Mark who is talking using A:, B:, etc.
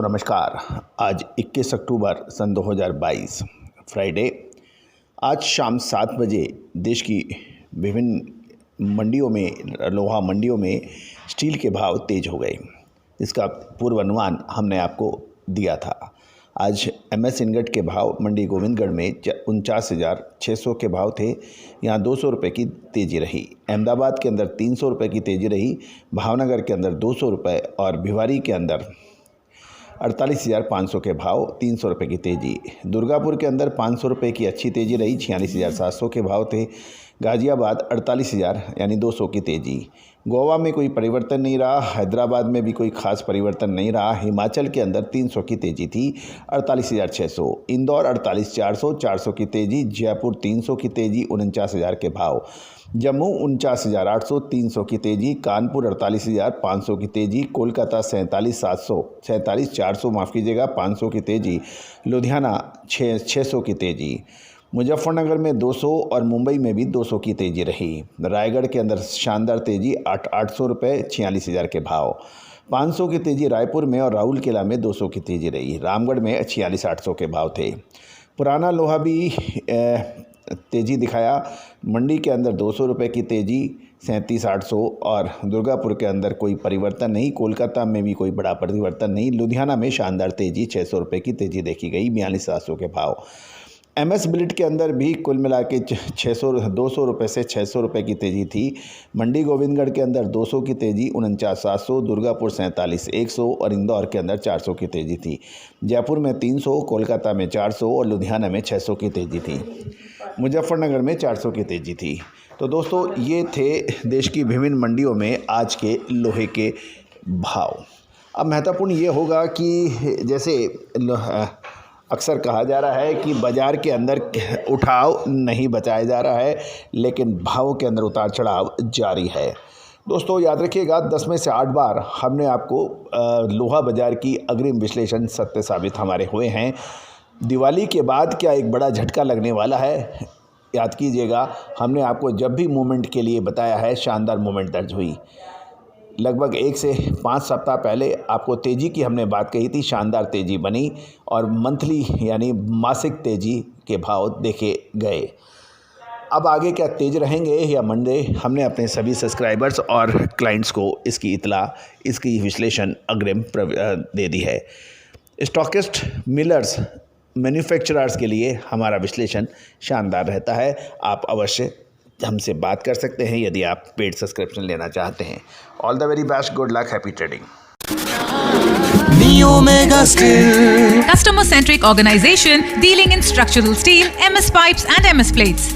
A: नमस्कार। आज 21 अक्टूबर सन 2022 फ्राइडे। आज शाम 7 बजे देश की विभिन्न मंडियों में, लोहा मंडियों में स्टील के भाव तेज हो गए। इसका पूर्वानुमान हमने आपको दिया था। आज MS इनगट के भाव मंडी गोविंदगढ़ में 49,600 के भाव थे। यहाँ 200 रुपये की तेज़ी रही। अहमदाबाद के अंदर 300 रुपये की तेज़ी रही। भावनगर के अंदर 200 रुपये और भिवाड़ी के अंदर 48,500 के भाव, 300 रुपये की तेज़ी। दुर्गापुर के अंदर 500 रुपये की अच्छी तेज़ी रही, 46,700 के भाव थे। गाज़ियाबाद 48,000 यानी 200 की तेज़ी। गोवा में कोई परिवर्तन नहीं रहा, हैदराबाद में भी कोई खास परिवर्तन नहीं रहा। हिमाचल के अंदर 300 की तेज़ी थी, 48,600। इंदौर 48,400, 400 की तेज़ी। जयपुर 300 की तेज़ी, 49,000 के भाव। जम्मू 49,800, 300 की तेज़ी। कानपुर 48,500 की तेज़ी। कोलकाता 47,400 माफ़ कीजिएगा, 500 की तेज़ी। लुधियाना 600 की तेज़ी। मुजफ्फरनगर में 200 और मुंबई में भी 200 की तेज़ी रही। रायगढ़ के अंदर शानदार तेज़ी, 800 रुपये, 46,000 के भाव। 500 की तेज़ी रायपुर में और राउरकेला में 200 की तेज़ी रही। रामगढ़ में 46,800 के भाव थे। पुराना लोहा भी तेज़ी दिखाया। मंडी के अंदर 200 रुपये की तेज़ी, 37,800 और दुर्गापुर के अंदर कोई परिवर्तन नहीं। कोलकाता में भी कोई बड़ा परिवर्तन नहीं। लुधियाना में शानदार तेज़ी, 600 रुपये की तेज़ी देखी गई, 42,700 के भाव। MS बिलिट के अंदर भी कुल मिला के 200 रुपये से 600 रुपये की तेज़ी थी। मंडी गोविंदगढ़ के अंदर 200 की तेज़ी, 49,700। दुर्गापुर 47,100 और इंदौर के अंदर 400 की तेज़ी थी। जयपुर में 300, कोलकाता में 400 और लुधियाना में 600 की तेज़ी थी। मुजफ्फरनगर में 400 की तेज़ी थी। तो दोस्तों, ये थे देश की विभिन्न मंडियों में आज के लोहे के भाव। अब महत्वपूर्ण ये होगा कि जैसे अक्सर कहा जा रहा है कि बाज़ार के अंदर उठाव नहीं बचाया जा रहा है, लेकिन भावों के अंदर उतार चढ़ाव जारी है। दोस्तों याद रखिएगा, 10 में से 8 बार हमने आपको लोहा बाज़ार की अग्रिम विश्लेषण सत्य साबित हमारे हुए हैं। दिवाली के बाद क्या एक बड़ा झटका लगने वाला है, याद कीजिएगा। हमने आपको जब भी मूवमेंट के लिए बताया है, शानदार मूवमेंट दर्ज हुई। लगभग 1 से 5 सप्ताह पहले आपको तेज़ी की हमने बात कही थी, शानदार तेज़ी बनी और मंथली यानी मासिक तेज़ी के भाव देखे गए। अब आगे क्या तेज़ रहेंगे या मंदे, हमने अपने सभी सब्सक्राइबर्स और क्लाइंट्स को इसकी विश्लेषण अग्रिम दे दी है। स्टॉकिस्ट, मिलर्स, मैन्युफैक्चरर्स के लिए हमारा विश्लेषण शानदार रहता है। आप अवश्य हमसे बात कर सकते हैं यदि आप पेड सब्सक्रिप्शन लेना चाहते हैं। All the very best, good luck, happy trading.
B: Neo Mega Steel.
C: Customer-centric organization dealing in structural steel, MS pipes and MS plates.